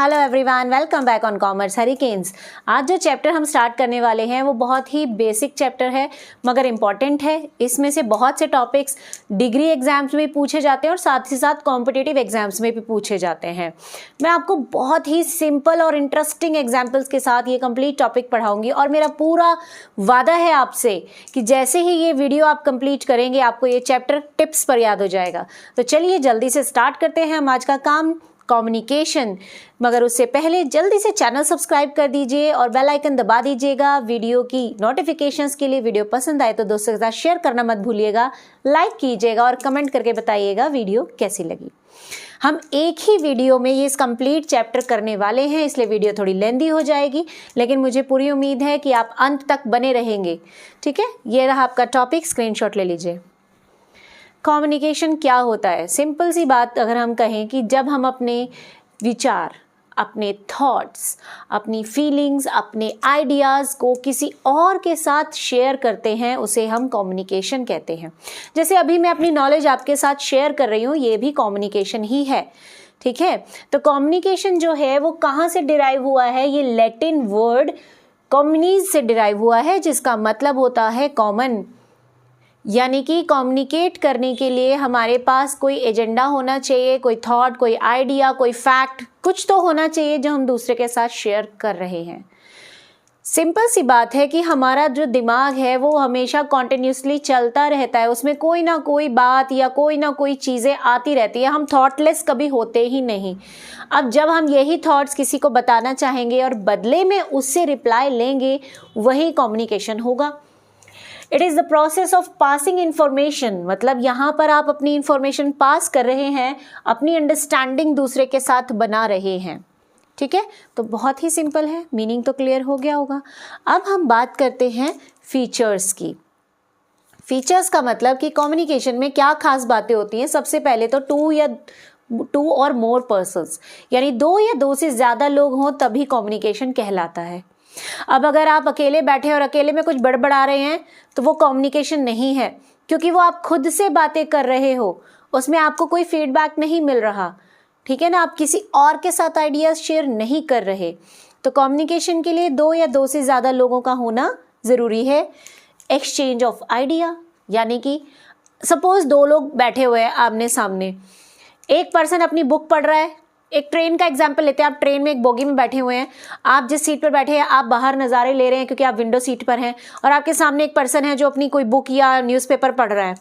Hello everyone, welcome back on commerce hurricanes. आज जो chapter हम स्टार्ट करने वाले हैं वो बहुत ही बेसिक चैप्टर है मगर इम्पॉर्टेंट है। इसमें से बहुत से टॉपिक्स डिग्री एग्जाम्स में पूछे जाते हैं और साथ ही साथ कॉम्पिटिटिव एग्जाम्स में भी पूछे जाते हैं। मैं आपको बहुत ही सिंपल और इंटरेस्टिंग एग्जाम्पल्स के साथ ये कंप्लीट टॉपिक पढ़ाऊंगी और मेरा पूरा वादा है आपसे कि जैसे ही ये वीडियो आप कंप्लीट करेंगे आपको ये चैप्टर टिप्स पर याद हो जाएगा। तो चलिए जल्दी से स्टार्ट करते हैं हम आज का काम, कम्युनिकेशन। मगर उससे पहले जल्दी से चैनल सब्सक्राइब कर दीजिए और बेल आइकन दबा दीजिएगा वीडियो की नोटिफिकेशंस के लिए। वीडियो पसंद आए तो दोस्तों के साथ शेयर करना मत भूलिएगा, लाइक कीजिएगा और कमेंट करके बताइएगा वीडियो कैसी लगी। हम एक ही वीडियो में ये कंप्लीट चैप्टर करने वाले हैं, इसलिए वीडियो थोड़ी लेंदी हो जाएगी, लेकिन मुझे पूरी उम्मीद है कि आप अंत तक बने रहेंगे। ठीक है, ये रहा आपका टॉपिक, स्क्रीनशॉट ले लीजिए। कम्युनिकेशन क्या होता है? सिंपल सी बात अगर हम कहें कि जब हम अपने विचार, अपने थॉट्स, अपनी फीलिंग्स, अपने आइडियाज़ को किसी और के साथ शेयर करते हैं उसे हम कम्युनिकेशन कहते हैं। जैसे अभी मैं अपनी नॉलेज आपके साथ शेयर कर रही हूँ, ये भी कम्युनिकेशन ही है। ठीक है, तो कम्युनिकेशन जो है वो कहाँ से डिराइव हुआ है? ये लैटिन वर्ड कम्युनीज से डिराइव हुआ है, जिसका मतलब होता है कॉमन। यानी कि कम्युनिकेट करने के लिए हमारे पास कोई एजेंडा होना चाहिए, कोई थॉट, कोई आइडिया, कोई फैक्ट, कुछ तो होना चाहिए जो हम दूसरे के साथ शेयर कर रहे हैं। सिंपल सी बात है कि हमारा जो दिमाग है वो हमेशा कॉन्टिन्यूसली चलता रहता है, उसमें कोई ना कोई बात या कोई ना कोई चीज़ें आती रहती है। हम थॉटलेस कभी होते ही नहीं। अब जब हम यही थॉट्स किसी को बताना चाहेंगे और बदले में उससे रिप्लाई लेंगे, वही कम्युनिकेशन होगा। It is the process of passing information, मतलब यहाँ पर आप अपनी इंफॉर्मेशन पास कर रहे हैं, अपनी अंडरस्टैंडिंग दूसरे के साथ बना रहे हैं। ठीक है, तो बहुत ही सिंपल है, मीनिंग तो क्लियर हो गया होगा। अब हम बात करते हैं फीचर्स की। फीचर्स का मतलब कि कम्युनिकेशन में क्या खास बातें होती हैं। सबसे पहले तो टू और मोर पर्सन्स, यानी दो या दो से ज़्यादा लोग हों तभी कम्युनिकेशन कहलाता है। अब अगर आप अकेले बैठे और अकेले में कुछ बड़बड़ा रहे हैं तो वो कम्युनिकेशन नहीं है, क्योंकि वो आप खुद से बातें कर रहे हो, उसमें आपको कोई फीडबैक नहीं मिल रहा। ठीक है ना, आप किसी और के साथ आइडियाज शेयर नहीं कर रहे। तो कम्युनिकेशन के लिए दो या दो से ज़्यादा लोगों का होना ज़रूरी है। एक्सचेंज ऑफ आइडिया, यानी कि सपोज दो लोग बैठे हुए हैं आमने सामने, एक पर्सन अपनी बुक पढ़ रहा है। एक ट्रेन का एग्जाम्पल लेते हैं, आप ट्रेन में एक बोगी में बैठे हुए हैं, आप जिस सीट पर बैठे हैं आप बाहर नज़ारे ले रहे हैं क्योंकि आप विंडो सीट पर हैं, और आपके सामने एक पर्सन है जो अपनी कोई बुक या न्यूज़पेपर पढ़ रहा है।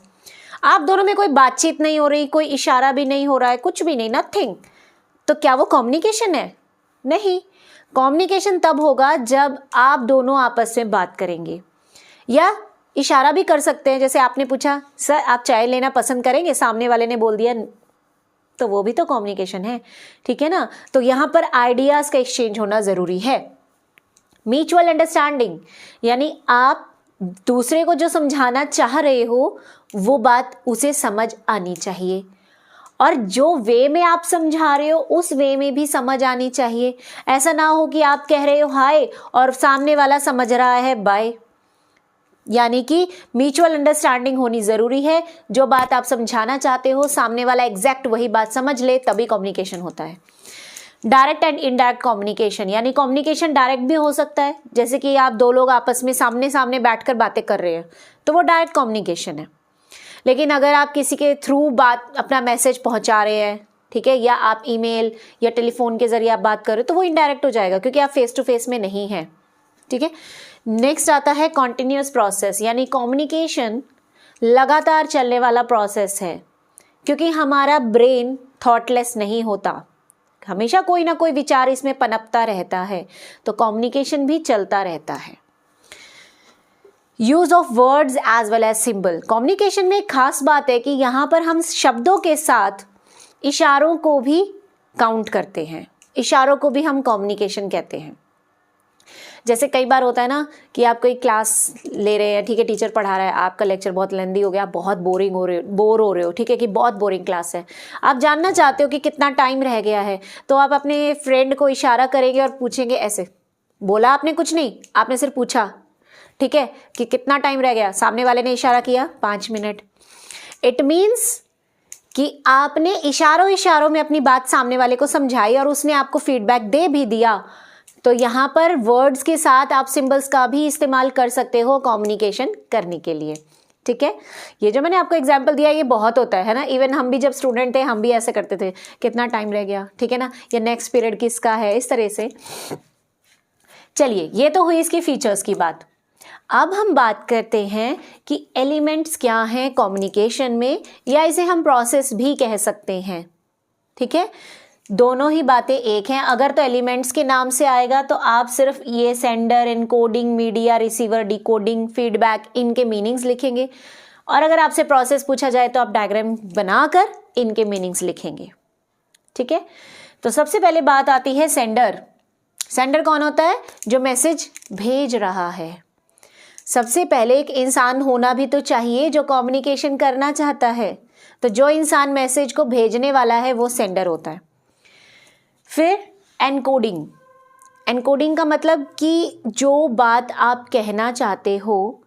आप दोनों में कोई बातचीत नहीं हो रही, कोई इशारा भी नहीं हो रहा है, कुछ भी नहीं, नथिंग। तो क्या वो कम्युनिकेशन है? नहीं। कम्युनिकेशन तब होगा जब आप दोनों आपस में बात करेंगे, या इशारा भी कर सकते हैं। जैसे आपने पूछा, सर आप चाय लेना पसंद करेंगे, सामने वाले ने बोल दिया, तो वो भी तो कम्युनिकेशन है। ठीक है ना, तो यहाँ पर आइडियाज का एक्सचेंज होना जरूरी है। म्यूचुअल अंडरस्टैंडिंग, यानी आप दूसरे को जो समझाना चाह रहे हो वो बात उसे समझ आनी चाहिए, और जो वे में आप समझा रहे हो उस वे में भी समझ आनी चाहिए। ऐसा ना हो कि आप कह रहे हो हाय और सामने वाला समझ रहा है बाय। यानी कि म्यूचुअल अंडरस्टैंडिंग होनी ज़रूरी है। जो बात आप समझाना चाहते हो सामने वाला एग्जैक्ट वही बात समझ ले, तभी कम्युनिकेशन होता है। डायरेक्ट एंड इनडायरेक्ट कम्युनिकेशन, यानी कम्युनिकेशन डायरेक्ट भी हो सकता है, जैसे कि आप दो लोग आपस में सामने सामने बैठकर बातें कर रहे हैं, तो वो डायरेक्ट कम्युनिकेशन है। लेकिन अगर आप किसी के थ्रू बात अपना मैसेज पहुँचा रहे हैं, ठीक है, या आप ईमेल या टेलीफोन के जरिए आप बात कर रहे हो, तो वो इनडायरेक्ट हो जाएगा क्योंकि आप फेस टू फेस में नहीं हैं। ठीक है, नेक्स्ट आता है कॉन्टिन्यूस प्रोसेस, यानी कम्युनिकेशन लगातार चलने वाला प्रोसेस है, क्योंकि हमारा ब्रेन थॉटलेस नहीं होता, हमेशा कोई ना कोई विचार इसमें पनपता रहता है, तो कम्युनिकेशन भी चलता रहता है। Use of words as well as symbol, communication में एक खास बात है कि यहाँ पर हम शब्दों के साथ इशारों को भी काउंट करते हैं, इशारों को भी हम कम्युनिकेशन कहते हैं। जैसे कई बार होता है ना कि आप कोई क्लास ले रहे हैं, ठीक है, टीचर पढ़ा रहा है, आपका लेक्चर बहुत लेंदी हो गया, आप बहुत बोर हो रहे हो, ठीक है, कि बहुत बोरिंग क्लास है, आप जानना चाहते हो कि कितना टाइम रह गया है, तो आप अपने फ्रेंड को इशारा करेंगे और पूछेंगे ऐसे, बोला आपने कुछ नहीं, आपने सिर्फ पूछा, ठीक है, कि कितना टाइम रह गया, सामने वाले ने इशारा किया 5 मिनट। इट मीन्स कि आपने इशारों इशारों में अपनी बात सामने वाले को समझाई और उसने आपको फीडबैक दे भी दिया, तो यहाँ पर वर्ड्स के साथ आप सिंबल्स का भी इस्तेमाल कर सकते हो कम्युनिकेशन करने के लिए। ठीक है, ये जो मैंने आपको एग्जाम्पल दिया ये बहुत होता है ना। इवन हम भी जब स्टूडेंट थे हम भी ऐसे करते थे, कितना टाइम रह गया, ठीक है ना, या नेक्स्ट पीरियड किसका है, इस तरह से। चलिए, ये तो हुई इसकी फीचर्स की बात। अब हम बात करते हैं कि एलिमेंट्स क्या हैं कम्युनिकेशन में, या इसे हम प्रोसेस भी कह सकते हैं। ठीक है, दोनों ही बातें एक हैं। अगर तो एलिमेंट्स के नाम से आएगा तो आप सिर्फ ये sender, encoding, media, receiver, decoding, feedback, इनके मीनिंग्स लिखेंगे। और अगर आपसे प्रोसेस पूछा जाए तो आप डायग्राम बनाकर इनके मीनिंग्स लिखेंगे। ठीक है, तो सबसे पहले बात आती है सेंडर। सेंडर कौन होता है? जो मैसेज भेज रहा है। सबसे पहले एक इंसान होना भी तो चाहिए जो कम्युनिकेशन करना चाहता है, तो जो इंसान मैसेज को भेजने वाला है वो सेंडर होता है। फिर एनकोडिंग। एनकोडिंग का मतलब कि जो बात आप कहना चाहते हो,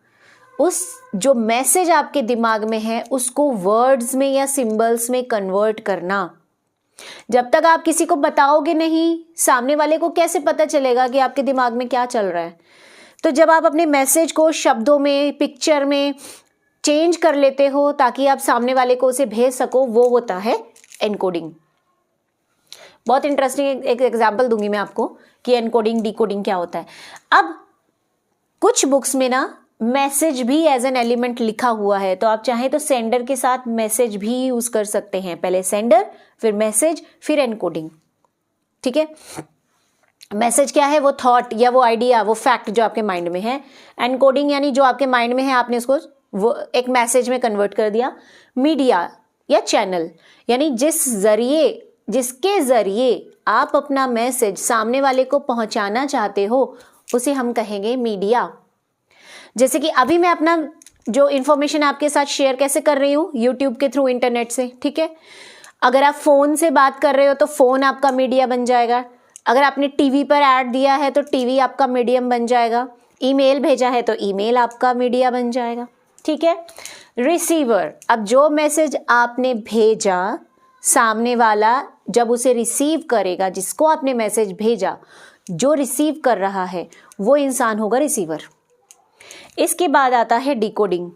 उस जो मैसेज आपके दिमाग में है उसको वर्ड्स में या सिंबल्स में कन्वर्ट करना। जब तक आप किसी को बताओगे नहीं, सामने वाले को कैसे पता चलेगा कि आपके दिमाग में क्या चल रहा है? तो जब आप अपने मैसेज को शब्दों में, पिक्चर में चेंज कर लेते हो ताकि आप सामने वाले को उसे भेज सको, वो होता है एनकोडिंग। बहुत इंटरेस्टिंग एक एग्जांपल दूंगी मैं आपको कि एनकोडिंग, डिकोडिंग क्या होता है। अब कुछ बुक्स में ना मैसेज भी एज एन एलिमेंट लिखा हुआ है, तो आप चाहें तो सेंडर के साथ मैसेज भी यूज कर सकते हैं। पहले सेंडर, फिर मैसेज, फिर एनकोडिंग। ठीक है, मैसेज क्या है? वो थॉट या वो आइडिया, वो फैक्ट जो आपके माइंड में है। एनकोडिंग यानी जो आपके माइंड में है आपने उसको वो एक मैसेज में कन्वर्ट कर दिया। मीडिया या चैनल यानी जिसके जरिए आप अपना मैसेज सामने वाले को पहुंचाना चाहते हो उसे हम कहेंगे मीडिया। जैसे कि अभी मैं अपना जो इंफॉर्मेशन आपके साथ शेयर कैसे कर रही हूँ, यूट्यूब के थ्रू, इंटरनेट से। ठीक है, अगर आप फोन से बात कर रहे हो तो फोन आपका मीडिया बन जाएगा। अगर आपने टीवी पर ऐड दिया है तो टीवी आपका मीडियम बन जाएगा। ईमेल भेजा है तो ईमेल आपका मीडिया बन जाएगा। ठीक है, रिसीवर। अब जो मैसेज आपने भेजा, सामने वाला जब उसे रिसीव करेगा, जिसको आपने मैसेज भेजा, जो रिसीव कर रहा है वो इंसान होगा रिसीवर। इसके बाद आता है डिकोडिंग।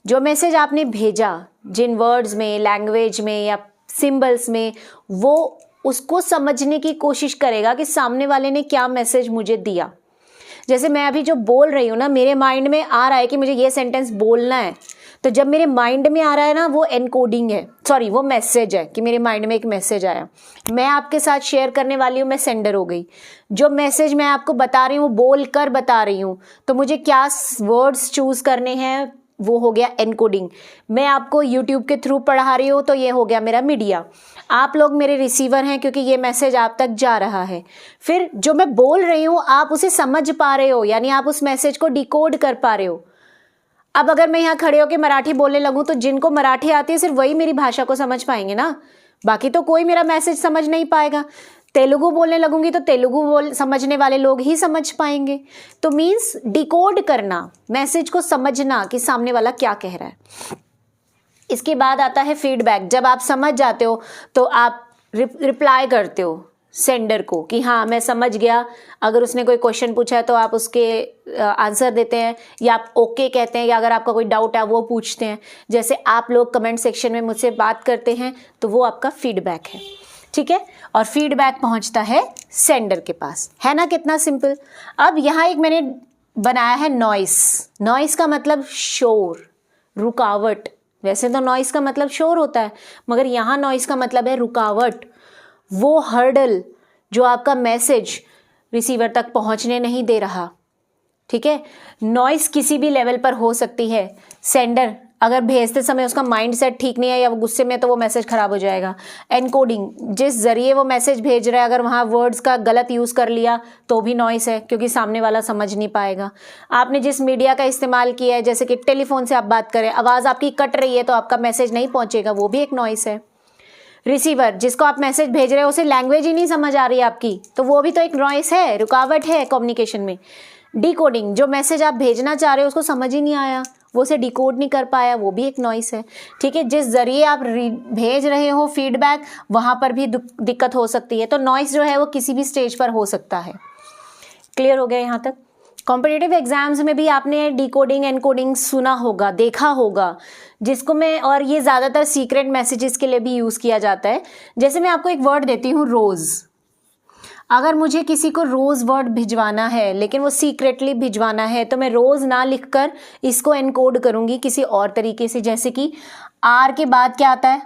जो मैसेज आपने भेजा, जिन वर्ड्स में, लैंग्वेज में या सिंबल्स में, वो उसको समझने की कोशिश करेगा कि सामने वाले ने क्या मैसेज मुझे दिया। जैसे मैं अभी जो बोल रही हूँ ना, मेरे माइंड में आ रहा है कि मुझे ये सेंटेंस बोलना है, तो जब मेरे माइंड में आ रहा है ना, वो एनकोडिंग है, सॉरी वो मैसेज है कि मेरे माइंड में एक मैसेज आया, मैं आपके साथ शेयर करने वाली हूँ, मैं सेंडर हो गई। जो मैसेज मैं आपको बता रही हूँ वो बोल कर बता रही हूँ, तो मुझे क्या वर्ड्स चूज करने हैं, वो हो गया एनकोडिंग। मैं आपको यूट्यूब के थ्रू पढ़ा रही हूँ तो ये हो गया मेरा मीडिया। आप लोग मेरे रिसीवर हैं क्योंकि ये मैसेज आप तक जा रहा है। फिर जो मैं बोल रही हूँ आप उसे समझ पा रहे हो, यानी आप उस मैसेज को डिकोड कर पा रहे हो। अब अगर मैं यहाँ खड़े होकर मराठी बोलने लगूँ तो जिनको मराठी आती है सिर्फ वही मेरी भाषा को समझ पाएंगे ना, बाकी तो कोई मेरा मैसेज समझ नहीं पाएगा। तेलुगु बोलने लगूंगी तो तेलुगु समझने वाले लोग ही समझ पाएंगे। तो मीन्स डिकोड करना, मैसेज को समझना कि सामने वाला क्या कह रहा है। इसके बाद आता है फीडबैक। जब आप समझ जाते हो तो आप रिप्लाई करते हो सेंडर को कि हाँ मैं समझ गया। अगर उसने कोई क्वेश्चन पूछा है तो आप उसके आंसर देते हैं, या आप ओके कहते हैं, या अगर आपका कोई डाउट है वो पूछते हैं। जैसे आप लोग कमेंट सेक्शन में मुझसे बात करते हैं तो वो आपका फीडबैक है। ठीक है, और फीडबैक पहुंचता है सेंडर के पास, है ना, कितना सिंपल। अब यहाँ एक मैंने बनाया है नॉइस। नॉइस का मतलब शोर, रुकावट। वैसे तो नॉइस का मतलब शोर होता है, मगर यहाँ नॉइस का मतलब है रुकावट, वो हर्डल जो आपका मैसेज रिसीवर तक पहुंचने नहीं दे रहा। ठीक है, नॉइस किसी भी लेवल पर हो सकती है। सेंडर अगर भेजते समय उसका माइंड सेट ठीक नहीं है या वो गुस्से में, तो वो मैसेज खराब हो जाएगा। एनकोडिंग, जिस जरिए वो मैसेज भेज रहा है, अगर वहाँ वर्ड्स का गलत यूज़ कर लिया तो भी नॉइस है, क्योंकि सामने वाला समझ नहीं पाएगा। आपने जिस मीडिया का इस्तेमाल किया है, जैसे कि टेलीफोन से आप बात करें, आवाज़ आपकी कट रही है तो आपका मैसेज नहीं पहुँचेगा, वो भी एक नॉइस है। रिसीवर, जिसको आप मैसेज भेज रहे हो उसे लैंग्वेज ही नहीं समझ आ रही है आपकी, तो वो भी तो एक नॉइस है, रुकावट है कम्युनिकेशन में। डिकोडिंग, जो मैसेज आप भेजना चाह रहे हो उसको समझ ही नहीं आया, वो उसे डिकोड नहीं कर पाया, वो भी एक नॉइस है। ठीक है, जिस जरिए आप भेज रहे हो फीडबैक वहाँ पर भी दिक्कत हो सकती है। तो नॉइस जो है वो किसी भी स्टेज पर हो सकता है। क्लियर हो गया यहाँ तक? कॉम्पिटिटिव एग्जाम्स में भी आपने डिकोडिंग एनकोडिंग सुना होगा, देखा होगा, जिसको मैं, और ये ज़्यादातर सीक्रेट मैसेजेस के लिए भी यूज़ किया जाता है। जैसे मैं आपको एक वर्ड देती हूँ रोज़, अगर मुझे किसी को रोज़ वर्ड भिजवाना है लेकिन वो सीक्रेटली भिजवाना है तो मैं रोज़ ना लिखकर इसको एनकोड करूँगी किसी और तरीके से। जैसे कि आर के बाद क्या आता है?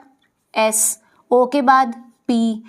एस, ओ के बाद पी,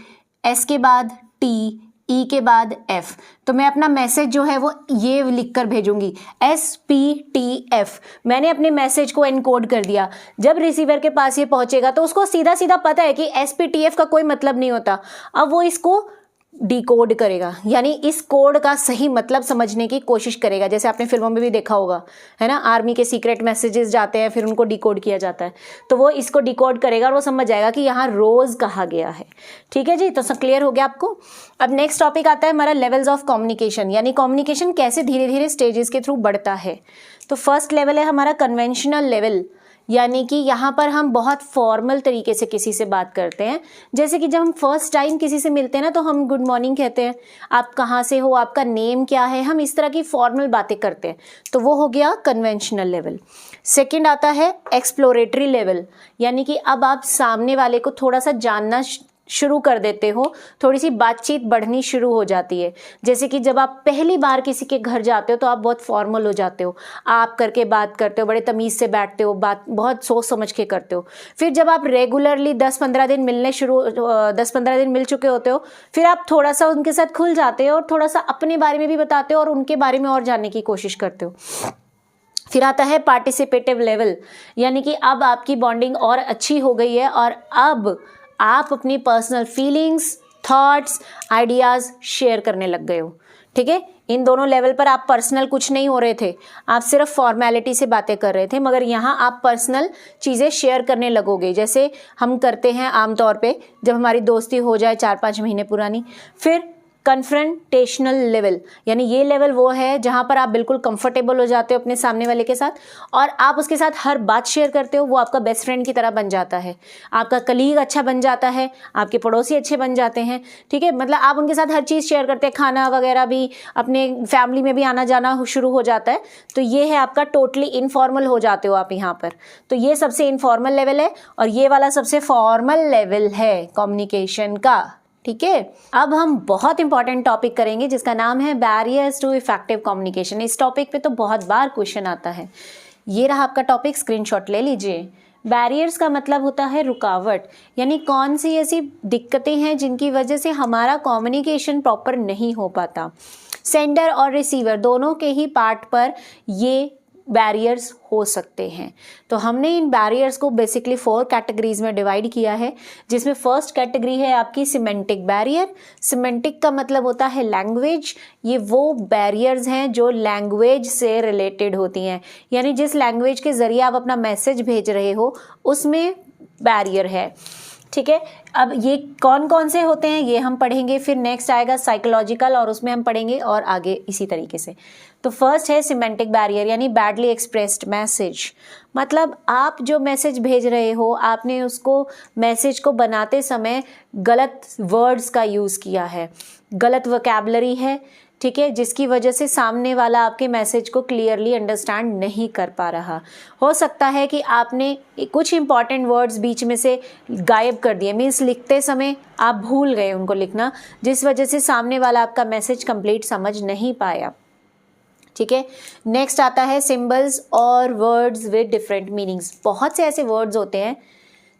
एस के बाद टी, ई के बाद एफ। तो मैं अपना मैसेज जो है वो ये लिखकर भेजूंगी, SPTF। मैंने अपने मैसेज को एनकोड कर दिया। जब रिसीवर के पास ये पहुंचेगा तो उसको सीधा सीधा पता है कि SPTF का कोई मतलब नहीं होता। अब वो इसको डिकोड करेगा, यानी इस कोड का सही मतलब समझने की कोशिश करेगा। जैसे आपने फिल्मों में भी देखा होगा, है ना, आर्मी के सीक्रेट मैसेजेस जाते हैं, फिर उनको डिकोड किया जाता है। तो वो इसको डिकोड करेगा और वो समझ जाएगा कि यहाँ रोज़ कहा गया है। ठीक है जी, तो सब क्लियर हो गया आपको। अब नेक्स्ट टॉपिक आता है हमारा लेवल्स ऑफ कम्युनिकेशन, यानी कम्युनिकेशन कैसे धीरे धीरे स्टेजेस के थ्रू बढ़ता है। तो फर्स्ट लेवल है हमारा कन्वेंशनल लेवल, यानी कि यहाँ पर हम बहुत फॉर्मल तरीके से किसी से बात करते हैं। जैसे कि जब हम फर्स्ट टाइम किसी से मिलते हैं ना तो हम गुड मॉर्निंग कहते हैं, आप कहाँ से हो, आपका नेम क्या है, हम इस तरह की फॉर्मल बातें करते हैं। तो वो हो गया कन्वेंशनल लेवल। सेकंड आता है एक्सप्लोरेटरी लेवल, यानी कि अब आप सामने वाले को थोड़ा सा जानना शुरू कर देते हो, थोड़ी सी बातचीत बढ़नी शुरू हो जाती है। जैसे कि जब आप पहली बार किसी के घर जाते हो तो आप बहुत फॉर्मल हो जाते हो, आप करके बात करते हो, बड़े तमीज़ से बैठते हो, बात बहुत सोच समझ के करते हो। फिर जब आप रेगुलरली 10-15 दिन मिल चुके होते हो, फिर आप थोड़ा सा उनके साथ खुल जाते हो और थोड़ा सा अपने बारे में भी बताते हो और उनके बारे में और जानने की कोशिश करते हो। फिर आता है पार्टिसिपेटिव लेवल, यानी कि अब आपकी बॉन्डिंग और अच्छी हो गई है और अब आप अपनी personal feelings, thoughts, ideas share करने लग गए हो। ठीक है, इन दोनों लेवल पर आप पर्सनल कुछ नहीं हो रहे थे, आप सिर्फ फॉर्मेलिटी से बातें कर रहे थे, मगर यहाँ आप पर्सनल चीज़ें शेयर करने लगोगे, जैसे हम करते हैं आमतौर पे जब हमारी दोस्ती हो जाए 4-5 महीने पुरानी। फिर कन्फ्रंटेशनल लेवल, यानी ये लेवल वो है जहाँ पर आप बिल्कुल कंफर्टेबल हो जाते हो अपने सामने वाले के साथ और आप उसके साथ हर बात शेयर करते हो। वो आपका बेस्ट फ्रेंड की तरह बन जाता है, आपका कलीग अच्छा बन जाता है, आपके पड़ोसी अच्छे बन जाते हैं। ठीक है, मतलब आप उनके साथ हर चीज़ शेयर करते हैं, खाना वगैरह भी, अपने फैमिली में भी आना जाना शुरू हो जाता है। तो ये है आपका टोटली इनफॉर्मल हो जाते हो आप यहाँ पर। तो ये सबसे इनफॉर्मल लेवल है और ये वाला सबसे फॉर्मल लेवल है कम्युनिकेशन का। ठीक है, अब हम बहुत इंपॉर्टेंट टॉपिक करेंगे जिसका नाम है बैरियर्स टू इफेक्टिव कम्युनिकेशन। इस टॉपिक पे तो बहुत बार क्वेश्चन आता है। ये रहा आपका टॉपिक, स्क्रीनशॉट ले लीजिए। बैरियर्स का मतलब होता है रुकावट, यानी कौन सी ऐसी दिक्कतें हैं जिनकी वजह से हमारा कम्युनिकेशन प्रॉपर नहीं हो पाता। सेंडर और रिसीवर दोनों के ही पार्ट पर ये बैरियर्स हो सकते हैं। तो हमने इन बैरियर्स को बेसिकली 4 कैटेगरीज में डिवाइड किया है, जिसमें फर्स्ट कैटेगरी है आपकी सिमेंटिक बैरियर। सिमेंटिक का मतलब होता है लैंग्वेज। ये वो बैरियर्स हैं जो लैंग्वेज से रिलेटेड होती हैं, यानी जिस लैंग्वेज के ज़रिए आप अपना मैसेज भेज रहे हो उसमें बैरियर है। ठीक है, अब ये कौन कौन से होते हैं ये हम पढ़ेंगे। फिर नेक्स्ट आएगा साइकोलॉजिकल और उसमें हम पढ़ेंगे और आगे इसी तरीके से। तो फर्स्ट है सिमेंटिक बैरियर, यानी बैडली एक्सप्रेस्ड मैसेज। मतलब आप जो मैसेज भेज रहे हो, आपने उसको मैसेज को बनाते समय गलत वर्ड्स का यूज़ किया है, गलत वोकैबुलरी है। ठीक है, जिसकी वजह से सामने वाला आपके मैसेज को क्लियरली अंडरस्टैंड नहीं कर पा रहा। हो सकता है कि आपने कुछ इंपॉर्टेंट वर्ड्स बीच में से गायब कर दिए, मीन्स लिखते समय आप भूल गए उनको लिखना, जिस वजह से सामने वाला आपका मैसेज कंप्लीट समझ नहीं पाया। ठीक है, नेक्स्ट आता है सिंबल्स और वर्ड्स विद डिफरेंट मीनिंग्स। बहुत से ऐसे वर्ड्स होते हैं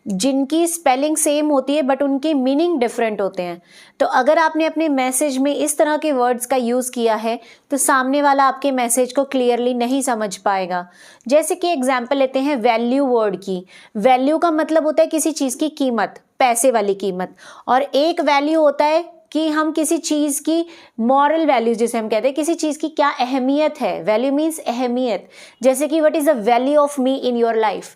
जिनकी स्पेलिंग सेम होती है बट उनके मीनिंग डिफरेंट होते हैं। तो अगर आपने अपने मैसेज में इस तरह के वर्ड्स का यूज़ किया है तो सामने वाला आपके मैसेज को क्लियरली नहीं समझ पाएगा। जैसे कि एग्जांपल लेते हैं वैल्यू वर्ड की। वैल्यू का मतलब होता है किसी चीज़ की कीमत, पैसे वाली कीमत, और एक वैल्यू होता है कि हम किसी चीज़ की मॉरल वैल्यू जिसे हम कहते हैं, किसी चीज़ की क्या अहमियत है। वैल्यू मीन्स अहमियत, जैसे कि what is the value of me in your life.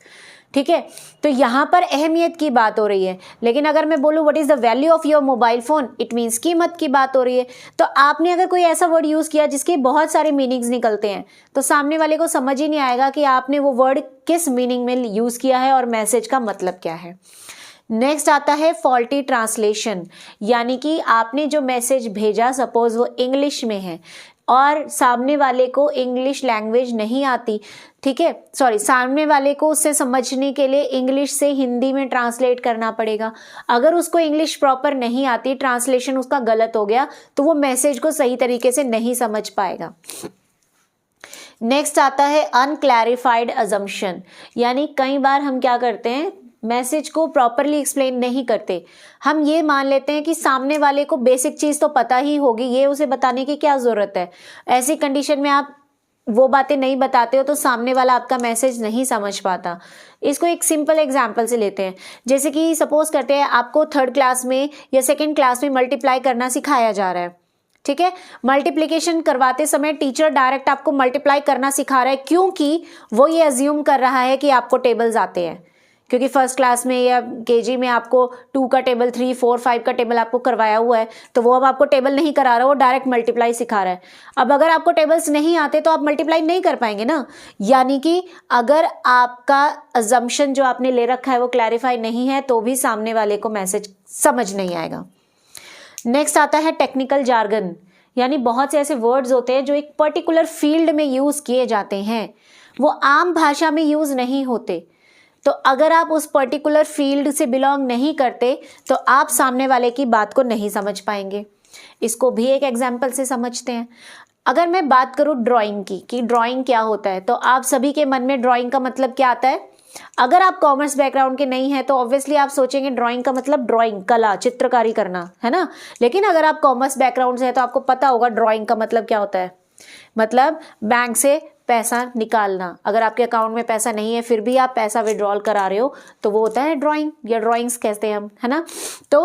ठीक है, तो यहाँ पर अहमियत की बात हो रही है। लेकिन अगर मैं बोलूँ what is the value of your mobile phone, it means कीमत की बात हो रही है। तो आपने अगर कोई ऐसा वर्ड यूज़ किया जिसके बहुत सारे मीनिंग्स निकलते हैं, तो सामने वाले को समझ ही नहीं आएगा कि आपने वो वर्ड किस मीनिंग में यूज़ किया है और मैसेज का मतलब क्या है। नेक्स्ट आता है फॉल्टी ट्रांसलेशन, यानी कि आपने जो मैसेज भेजा, सपोज वो इंग्लिश में है और सामने वाले को इंग्लिश लैंग्वेज नहीं आती, ठीक है, सॉरी, सामने वाले को उससे समझने के लिए इंग्लिश से हिंदी में ट्रांसलेट करना पड़ेगा। अगर उसको इंग्लिश प्रॉपर नहीं आती, ट्रांसलेशन उसका गलत हो गया, तो वो मैसेज को सही तरीके से नहीं समझ पाएगा। नेक्स्ट आता है अनक्लैरिफाइड अजम्पशन, यानी कई बार हम क्या करते हैं, मैसेज को प्रॉपरली एक्सप्लेन नहीं करते। हम ये मान लेते हैं कि सामने वाले को बेसिक चीज़ तो पता ही होगी, ये उसे बताने की क्या ज़रूरत है। ऐसी कंडीशन में आप वो बातें नहीं बताते हो तो सामने वाला आपका मैसेज नहीं समझ पाता। इसको एक सिंपल एग्जांपल से लेते हैं, जैसे कि सपोज करते हैं आपको 3rd क्लास में या 2nd क्लास में मल्टीप्लाई करना सिखाया जा रहा है, ठीक है। मल्टीप्लिकेशन करवाते समय टीचर डायरेक्ट आपको मल्टीप्लाई करना सिखा रहा है, क्योंकि वो ये अज्यूम कर रहा है कि आपको टेबल्स आते हैं, क्योंकि 1st क्लास में या केजी में आपको 2 का टेबल, 3, 4, 5 का टेबल आपको करवाया हुआ है, तो वो अब आपको टेबल नहीं करा रहा, वो डायरेक्ट मल्टीप्लाई सिखा रहा है। अब अगर आपको टेबल्स नहीं आते तो आप मल्टीप्लाई नहीं कर पाएंगे ना, यानी कि अगर आपका अजम्पशन जो आपने ले रखा है वो क्लैरिफाई नहीं है तो भी सामने वाले को मैसेज समझ नहीं आएगा। नेक्स्ट आता है टेक्निकल जार्गन, यानी बहुत से ऐसे वर्ड्स होते हैं जो एक पर्टिकुलर फील्ड में यूज़ किए जाते हैं, वो आम भाषा में यूज़ नहीं होते। तो अगर आप उस पर्टिकुलर फील्ड से बिलोंग नहीं करते तो आप सामने वाले की बात को नहीं समझ पाएंगे। इसको भी एक एग्जाम्पल से समझते हैं। अगर मैं बात करूँ ड्राइंग की, कि ड्राइंग क्या होता है, तो आप सभी के मन में ड्राइंग का मतलब क्या आता है। अगर आप कॉमर्स बैकग्राउंड के नहीं हैं तो ऑब्वियसली आप सोचेंगे ड्राइंग का मतलब ड्राइंग, कला, चित्रकारी करना, है ना। लेकिन अगर आप कॉमर्स बैकग्राउंड से है तो आपको पता होगा ड्राइंग का मतलब क्या होता है। मतलब बैंक से पैसा निकालना, अगर आपके अकाउंट में पैसा नहीं है फिर भी आप पैसा विड्रॉल करा रहे हो तो वो होता है ड्राइंग, या ड्राइंग्स कहते हैं हम, है ना। तो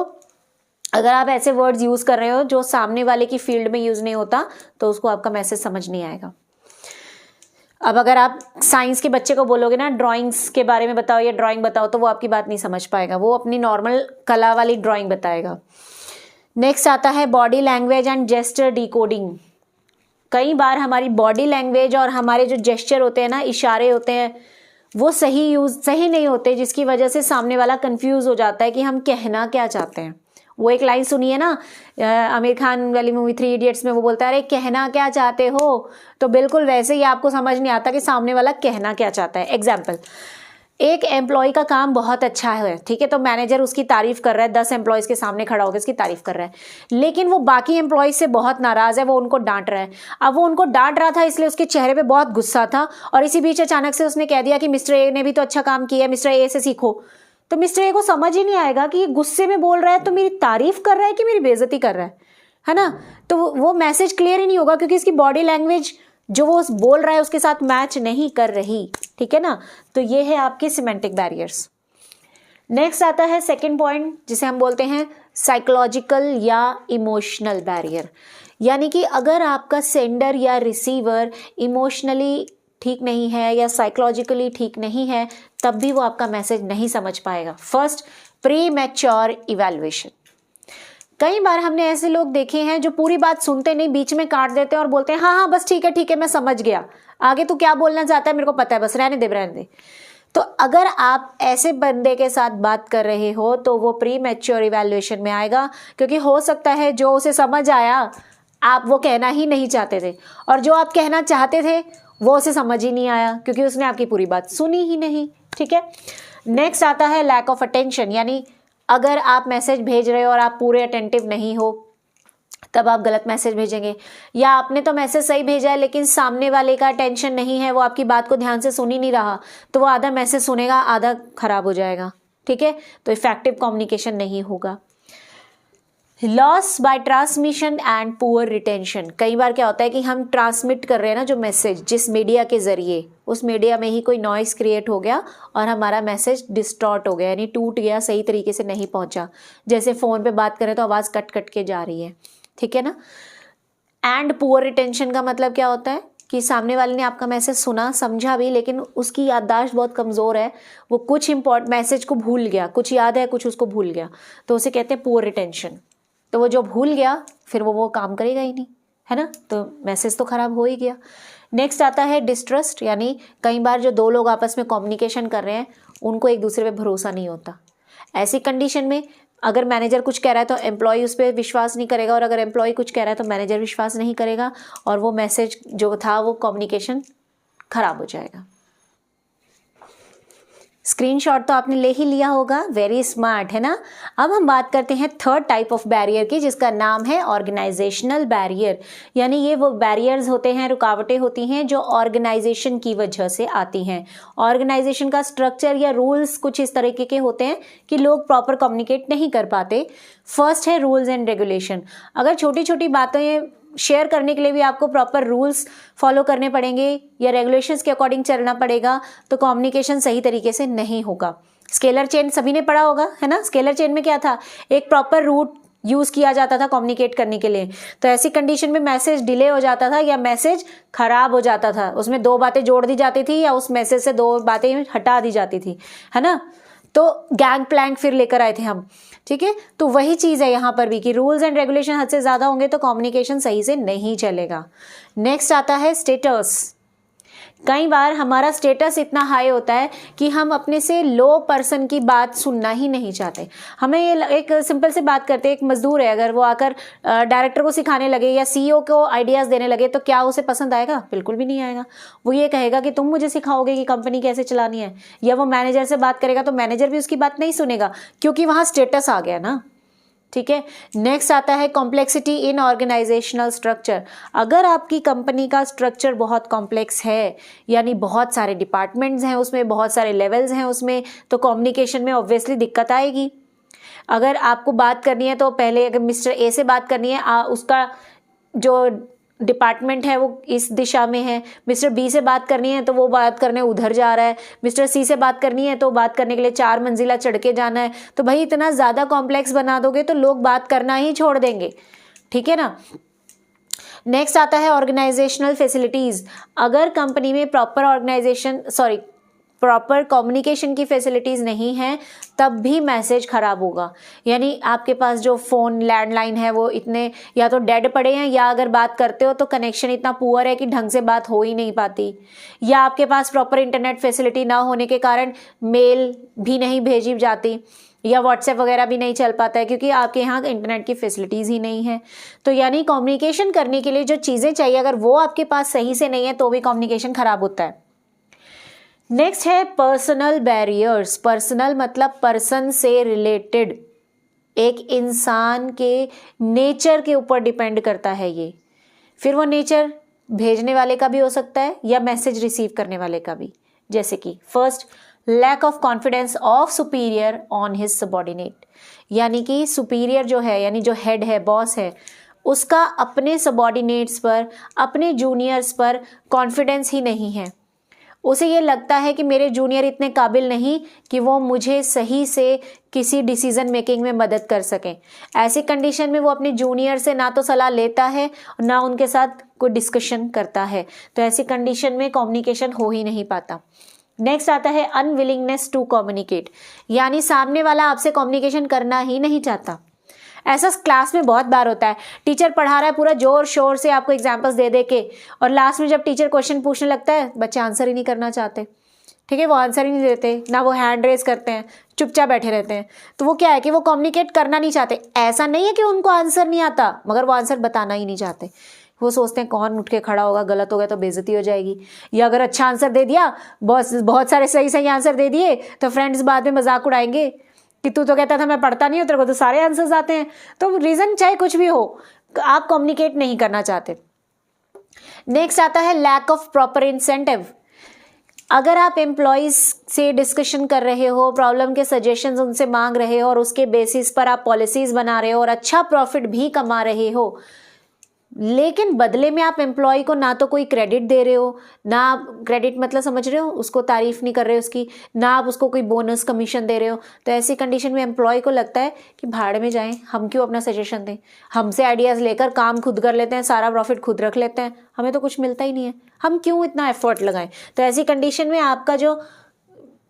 अगर आप ऐसे वर्ड्स यूज कर रहे हो जो सामने वाले की फील्ड में यूज नहीं होता तो उसको आपका मैसेज समझ नहीं आएगा। अब अगर आप साइंस के बच्चे को बोलोगे ना ड्राइंग्स के बारे में बताओ या ड्राइंग बताओ, तो वो आपकी बात नहीं समझ पाएगा, वो अपनी नॉर्मल कला वाली ड्राइंग बताएगा। नेक्स्ट आता है body language and gesture decoding. कई बार हमारी बॉडी लैंग्वेज और हमारे जो जेस्चर होते हैं ना, इशारे होते हैं, वो सही नहीं होते, जिसकी वजह से सामने वाला कंफ्यूज हो जाता है कि हम कहना क्या चाहते हैं। वो एक लाइन सुनिए ना आमिर खान वाली मूवी 3 इडियट्स में, वो बोलता है अरे कहना क्या चाहते हो, तो बिल्कुल वैसे ही आपको समझ नहीं आता कि सामने वाला कहना क्या चाहता है। एग्जाम्पल, एक एम्प्लॉय का काम बहुत अच्छा है, ठीक है, तो मैनेजर उसकी तारीफ कर रहा है, 10 एम्प्लॉयज़ के सामने खड़ा होकर उसकी तारीफ कर रहा है, लेकिन वो बाकी एम्प्लॉयज़ से बहुत नाराज़ है, वो उनको डांट रहा है। अब वो उनको डांट रहा था इसलिए उसके चेहरे पे बहुत गुस्सा था, और इसी बीच अचानक से उसने कह दिया कि मिस्टर ए ने भी तो अच्छा काम किया है, मिस्टर ए से सीखो। तो मिस्टर ए को समझ ही नहीं आएगा कि ये गुस्से में बोल रहा है तो मेरी तारीफ कर रहा है कि मेरी बेइज्जती कर रहा है ना। तो वो मैसेज क्लियर ही नहीं होगा, क्योंकि इसकी बॉडी लैंग्वेज जो वो बोल रहा है उसके साथ मैच नहीं कर रही, ठीक है ना। तो ये है आपके सिमेंटिक बैरियर्स। नेक्स्ट आता है सेकंड पॉइंट, जिसे हम बोलते हैं साइकोलॉजिकल या इमोशनल बैरियर, यानी कि अगर आपका सेंडर या रिसीवर इमोशनली ठीक नहीं है या साइकोलॉजिकली ठीक नहीं है, तब भी वो आपका मैसेज नहीं समझ पाएगा। First, pre mature evaluation. कई बार हमने ऐसे लोग देखे हैं जो पूरी बात सुनते नहीं, बीच में काट देते हैं और बोलते हैं हाँ हाँ बस ठीक है मैं समझ गया, आगे तू क्या बोलना चाहता है मेरे को पता है, बस रहने दे। तो अगर आप ऐसे बंदे के साथ बात कर रहे हो तो वो प्री मैच्योर इवैल्यूएशन में आएगा, क्योंकि हो सकता है जो उसे समझ आया आप वो कहना ही नहीं चाहते थे, और जो आप कहना चाहते थे वो उसे समझ ही नहीं आया क्योंकि उसने आपकी पूरी बात सुनी ही नहीं, ठीक है। नेक्स्ट आता है लैक ऑफ अटेंशन, यानी अगर आप मैसेज भेज रहे हो और आप पूरे अटेंटिव नहीं हो तब आप गलत मैसेज भेजेंगे, या आपने तो मैसेज सही भेजा है लेकिन सामने वाले का अटेंशन नहीं है, वो आपकी बात को ध्यान से सुन ही नहीं रहा, तो वो आधा मैसेज सुनेगा आधा खराब हो जाएगा, ठीक है। तो इफेक्टिव कम्युनिकेशन नहीं होगा। Loss by transmission and poor retention. कई बार क्या होता है कि हम ट्रांसमिट कर रहे हैं ना जो मैसेज, जिस मीडिया के जरिए, उस मीडिया में ही कोई नॉइस क्रिएट हो गया और हमारा मैसेज डिस्टॉर्ट हो गया, यानी टूट गया, सही तरीके से नहीं पहुंचा। जैसे फ़ोन पे बात करें तो आवाज़ कट कट के जा रही है, ठीक है ना। एंड पुअर रिटेंशन का मतलब क्या होता है कि सामने वाले ने आपका मैसेज सुना, समझा भी, लेकिन उसकी याददाश्त बहुत कमज़ोर है, वो कुछ मैसेज को भूल गया, कुछ याद है कुछ उसको भूल गया, तो उसे कहते हैं पुअर रिटेंशन। तो वो जो भूल गया फिर वो काम करेगा ही नहीं, है ना, तो मैसेज तो ख़राब हो ही गया। नेक्स्ट आता है डिस्ट्रस्ट, यानी कई बार जो दो लोग आपस में कम्युनिकेशन कर रहे हैं उनको एक दूसरे पे भरोसा नहीं होता। ऐसी कंडीशन में अगर मैनेजर कुछ कह रहा है तो एम्प्लॉय उस पर विश्वास नहीं करेगा, और अगर एम्प्लॉय कुछ कह रहा है तो मैनेजर विश्वास नहीं करेगा, और वो मैसेज जो था वो कम्युनिकेशन खराब हो जाएगा। स्क्रीनशॉट तो आपने ले ही लिया होगा, वेरी स्मार्ट, है ना। अब हम बात करते हैं थर्ड टाइप ऑफ बैरियर की, जिसका नाम है ऑर्गेनाइजेशनल बैरियर। यानी ये वो बैरियर्स होते हैं, रुकावटें होती हैं जो ऑर्गेनाइजेशन की वजह से आती हैं। ऑर्गेनाइजेशन का स्ट्रक्चर या रूल्स कुछ इस तरीके के होते हैं कि लोग प्रॉपर कम्युनिकेट नहीं कर पाते। फर्स्ट है रूल्स एंड रेगुलेशन। अगर छोटी छोटी बातें शेयर करने के लिए भी आपको प्रॉपर रूल्स फॉलो करने पड़ेंगे या रेगुलेशंस के अकॉर्डिंग चलना पड़ेगा, तो कम्युनिकेशन सही तरीके से नहीं होगा। स्केलर चेन सभी ने पढ़ा होगा, है ना। स्केलर चेन में क्या था, एक प्रॉपर रूट यूज़ किया जाता था कम्युनिकेट करने के लिए। तो ऐसी कंडीशन में मैसेज डिले हो जाता था या मैसेज खराब हो जाता था, उसमें दो बातें जोड़ दी जाती थी या उस मैसेज से दो बातें हटा दी जाती थी, है ना। तो गैंग प्लैंक फिर लेकर आए थे हम, ठीक है। तो वही चीज़ है यहाँ पर भी कि रूल्स एंड रेगुलेशन हद से ज़्यादा होंगे तो कम्युनिकेशन सही से नहीं चलेगा। नेक्स्ट आता है स्टेटस। कई बार हमारा स्टेटस इतना हाई होता है कि हम अपने से लो पर्सन की बात सुनना ही नहीं चाहते। हमें ये एक सिंपल से बात करते हैं, एक मजदूर है, अगर वो आकर डायरेक्टर को सिखाने लगे या सीईओ को आइडियाज़ देने लगे तो क्या उसे पसंद आएगा? बिल्कुल भी नहीं आएगा। वो ये कहेगा कि तुम मुझे सिखाओगे कि कंपनी कैसे चलानी है, या वो मैनेजर से बात करेगा तो मैनेजर भी उसकी बात नहीं सुनेगा, क्योंकि वहाँ स्टेटस आ गया ना, ठीक है। नेक्स्ट आता है कॉम्प्लेक्सिटी इन ऑर्गेनाइजेशनल स्ट्रक्चर। अगर आपकी कंपनी का स्ट्रक्चर बहुत कॉम्प्लेक्स है, यानी बहुत सारे डिपार्टमेंट्स हैं उसमें, बहुत सारे लेवल्स हैं उसमें, तो कम्युनिकेशन में ऑब्वियसली दिक्कत आएगी। अगर आपको बात करनी है तो पहले अगर मिस्टर ए से बात करनी है, उसका जो डिपार्टमेंट है वो इस दिशा में है, मिस्टर बी से बात करनी है तो वो बात करने उधर जा रहा है, मिस्टर सी से बात करनी है तो बात करने के लिए 4 मंजिला चढ़ के जाना है। तो भाई इतना ज़्यादा कॉम्प्लेक्स बना दोगे तो लोग बात करना ही छोड़ देंगे, ठीक है ना। नेक्स्ट आता है ऑर्गेनाइजेशनल फैसिलिटीज़। अगर कंपनी में प्रॉपर कम्युनिकेशन की फैसिलिटीज़ नहीं है तब भी मैसेज ख़राब होगा। यानी आपके पास जो फ़ोन लैंडलाइन है वो इतने या तो डेड पड़े हैं, या अगर बात करते हो तो कनेक्शन इतना पुअर है कि ढंग से बात हो ही नहीं पाती, या आपके पास प्रॉपर इंटरनेट फैसिलिटी ना होने के कारण मेल भी नहीं भेजी जाती, या व्हाट्सएप वगैरह भी नहीं चल पाता है क्योंकि आपके यहाँ इंटरनेट की फैसिलिटीज़ ही नहीं है। तो यानी कम्युनिकेशन करने के लिए जो चीज़ें चाहिए अगर वो आपके पास सही से नहीं है तो भी कम्युनिकेशन ख़राब होता है। नेक्स्ट है पर्सनल बैरियर्स। पर्सनल मतलब पर्सन से रिलेटेड, एक इंसान के नेचर के ऊपर डिपेंड करता है ये। फिर वो नेचर भेजने वाले का भी हो सकता है या मैसेज रिसीव करने वाले का भी। जैसे कि first, lack of confidence of superior on his subordinate. यानी कि सुपीरियर जो है, यानी जो हेड है, बॉस है, उसका अपने सबॉर्डिनेट्स पर, अपने जूनियर्स पर कॉन्फिडेंस ही नहीं है। उसे ये लगता है कि मेरे जूनियर इतने काबिल नहीं कि वो मुझे सही से किसी डिसीजन मेकिंग में मदद कर सकें। ऐसी कंडीशन में वो अपने जूनियर से ना तो सलाह लेता है ना उनके साथ कोई डिस्कशन करता है। तो ऐसी कंडीशन में कम्युनिकेशन हो ही नहीं पाता। नेक्स्ट आता है अनविलिंगनेस टू कम्युनिकेट, यानी सामने वाला आपसे कम्युनिकेशन करना ही नहीं चाहता। ऐसा क्लास में बहुत बार होता है, टीचर पढ़ा रहा है पूरा जोर शोर से आपको एग्जाम्पल्स दे दे के, और लास्ट में जब टीचर क्वेश्चन पूछने लगता है बच्चे आंसर ही नहीं करना चाहते, ठीक है, वो आंसर ही नहीं देते, ना वो हैंड रेज करते हैं, चुपचाप बैठे रहते हैं। तो वो क्या है कि वो कम्युनिकेट करना नहीं चाहते। ऐसा नहीं है कि उनको आंसर नहीं आता, मगर वो आंसर बताना ही नहीं चाहते। वो सोचते हैं कौन उठ के खड़ा होगा, गलत हो गया तो बेइज्जती हो जाएगी, या अगर अच्छा आंसर दे दिया, बहुत सारे सही सही आंसर दे दिए तो फ्रेंड्स बाद में मजाक उड़ाएंगे कि तू तो कहता था मैं पढ़ता नहीं हूँ, तेरे को तो सारे आंसर्स आते हैं। तो रीज़न चाहे कुछ भी हो, आप कम्युनिकेट नहीं करना चाहते। नेक्स्ट आता है लैक ऑफ प्रॉपर इंसेंटिव। अगर आप एम्प्लॉयज़ से डिस्कशन कर रहे हो, प्रॉब्लम के सजेशंस उनसे मांग रहे हो और उसके बेसिस पर आप पॉलिसीज़ बना रहे हो और अच्छा प्रॉफिट भी कमा रहे हो, लेकिन बदले में आप एम्प्लॉय को ना तो कोई क्रेडिट दे रहे हो, ना क्रेडिट मतलब समझ रहे हो, उसको तारीफ नहीं कर रहे हो उसकी, ना आप उसको कोई बोनस कमीशन दे रहे हो। तो ऐसी कंडीशन में एम्प्लॉय को लगता है कि भाड़ में जाएं, हम क्यों अपना सजेशन दें, हमसे आइडियाज़ लेकर काम खुद कर लेते हैं, सारा प्रॉफिट खुद रख लेते हैं, हमें तो कुछ मिलता ही नहीं है, हम क्यों इतना एफर्ट लगाएं। तो ऐसी कंडीशन में आपका जो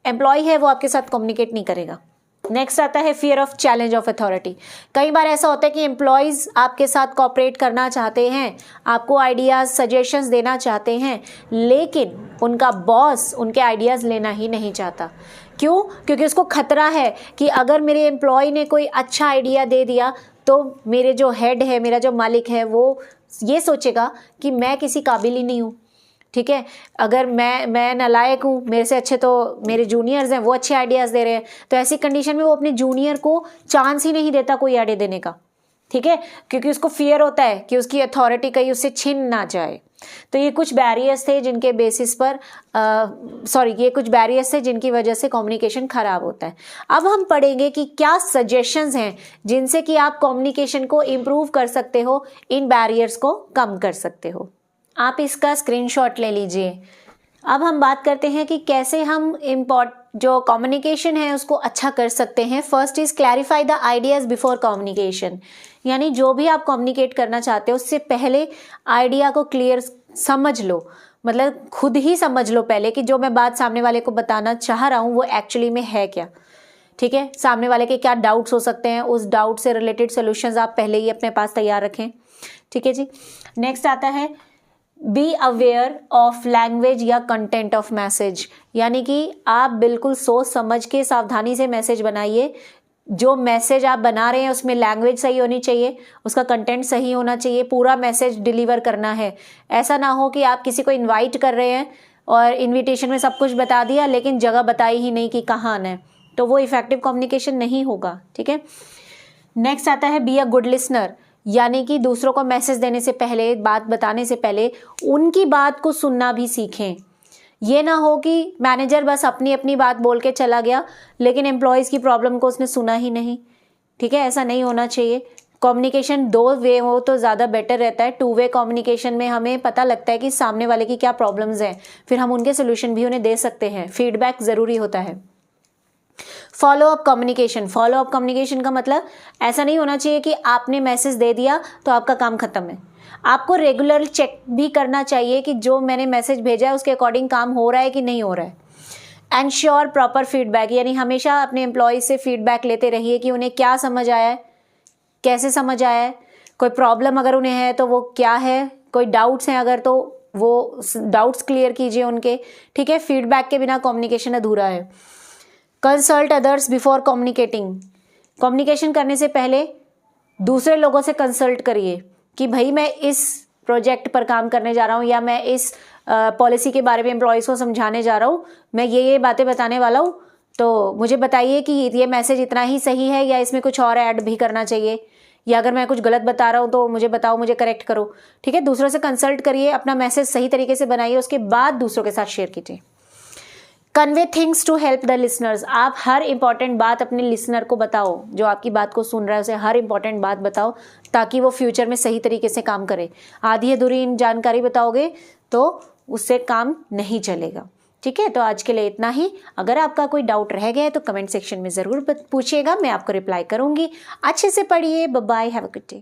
एम्प्लॉय है वो आपके साथ कम्युनिकेट नहीं करेगा। नेक्स्ट आता है fear of challenge of authority. कई बार ऐसा होता है कि एम्प्लॉयज़ आपके साथ कोऑपरेट करना चाहते हैं, आपको आइडियाज़ सजेशंस देना चाहते हैं, लेकिन उनका बॉस उनके आइडियाज़ लेना ही नहीं चाहता। क्यों? क्योंकि उसको खतरा है कि अगर मेरे एम्प्लॉय ने कोई अच्छा आइडिया दे दिया तो मेरे जो हेड है, मेरा जो मालिक है, वो ये सोचेगा कि मैं किसी काबिल ही नहीं हूँ। ठीक है, अगर मैं नालायक हूँ, मेरे से अच्छे तो मेरे जूनियर्स हैं, वो अच्छे आइडियाज़ दे रहे हैं, तो ऐसी कंडीशन में वो अपने जूनियर को चांस ही नहीं देता कोई आइडिया देने का। ठीक है, क्योंकि उसको फियर होता है कि उसकी अथॉरिटी कहीं उससे छिन ना जाए। तो ये कुछ बैरियर्स थे जिनके बेसिस पर ये कुछ बैरियर्स थे जिनकी वजह से कम्युनिकेशन खराब होता है। अब हम पढ़ेंगे कि क्या सजेशंस हैं जिनसे कि आप कम्युनिकेशन को इम्प्रूव कर सकते हो, इन बैरियर्स को कम कर सकते हो। आप इसका स्क्रीनशॉट ले लीजिए। अब हम बात करते हैं कि कैसे हम जो कम्युनिकेशन है उसको अच्छा कर सकते हैं। First is clarify the ideas before communication, यानी जो भी आप कम्युनिकेट करना चाहते हो उससे पहले आइडिया को क्लियर समझ लो, मतलब खुद ही समझ लो पहले कि जो मैं बात सामने वाले को बताना चाह रहा हूँ वो एक्चुअली में है क्या। ठीक है, सामने वाले के क्या डाउट्स हो सकते हैं, उस डाउट से रिलेटेड सोल्यूशंस आप पहले ही अपने पास तैयार रखें। ठीक है जी। नेक्स्ट आता है बी अवेयर ऑफ लैंग्वेज या कंटेंट ऑफ मैसेज, यानी कि आप बिल्कुल सोच समझ के सावधानी से मैसेज बनाइए। जो मैसेज आप बना रहे हैं उसमें लैंग्वेज सही होनी चाहिए, उसका कंटेंट सही होना चाहिए, पूरा मैसेज डिलीवर करना है। ऐसा ना हो कि आप किसी को इनवाइट कर रहे हैं और इनविटेशन में सब कुछ बता दिया लेकिन जगह बताई ही नहीं कि कहाँ आना है, तो वो इफेक्टिव कम्युनिकेशन नहीं होगा। ठीक है। नेक्स्ट आता है बी अ गुड लिसनर, यानी कि दूसरों को मैसेज देने से पहले, बात बताने से पहले उनकी बात को सुनना भी सीखें। ये ना हो कि मैनेजर बस अपनी अपनी बात बोल के चला गया लेकिन एम्प्लॉयज़ की प्रॉब्लम को उसने सुना ही नहीं। ठीक है, ऐसा नहीं होना चाहिए। कम्युनिकेशन 2 वे हो तो ज़्यादा बेटर रहता है। 2 वे कम्युनिकेशन में हमें पता लगता है कि सामने वाले की क्या प्रॉब्लम्स हैं, फिर हम उनके सोल्यूशन भी उन्हें दे सकते हैं। फीडबैक ज़रूरी होता है। Follow up communication, follow up communication का मतलब ऐसा नहीं होना चाहिए कि आपने मैसेज दे दिया तो आपका काम खत्म है। आपको रेगुलर चेक भी करना चाहिए कि जो मैंने मैसेज भेजा है उसके अकॉर्डिंग काम हो रहा है कि नहीं हो रहा है। एंश्योर प्रॉपर फीडबैक, यानी हमेशा अपने एम्प्लॉय से फीडबैक लेते रहिए कि उन्हें क्या समझ आया है, कैसे समझ आया है, कोई प्रॉब्लम अगर उन्हें है तो वो क्या है, कोई डाउट्स हैं अगर तो वो डाउट्स क्लियर कीजिए उनके। ठीक है, फीडबैक के बिना कम्युनिकेशन अधूरा है। Consult others before communicating, communication करने से पहले दूसरे लोगों से कंसल्ट करिए कि भाई मैं इस प्रोजेक्ट पर काम करने जा रहा हूँ या मैं इस पॉलिसी के बारे में एम्प्लॉयज़ को समझाने जा रहा हूँ, मैं ये बातें बताने वाला हूँ, तो मुझे बताइए कि ये मैसेज इतना ही सही है या इसमें कुछ और ऐड भी करना चाहिए, या अगर मैं कुछ गलत बता रहा हूँ तो मुझे बताओ, मुझे करेक्ट करो। ठीक है, दूसरों से कंसल्ट करिए, अपना मैसेज सही तरीके से बनाइए, उसके बाद दूसरों के साथ शेयर कीजिए। Convey things to help the listeners, आप हर इंपॉर्टेंट बात अपने लिसनर को बताओ, जो आपकी बात को सुन रहा है उसे हर इंपॉर्टेंट बात बताओ ताकि वो फ्यूचर में सही तरीके से काम करे। आधी अधूरी जानकारी बताओगे तो उससे काम नहीं चलेगा। ठीक है, तो आज के लिए इतना ही। अगर आपका कोई डाउट रह गया है तो कमेंट सेक्शन में ज़रूर पूछिएगा, मैं आपको रिप्लाई करूँगी। अच्छे से पढ़िए। Bye bye, have a good day.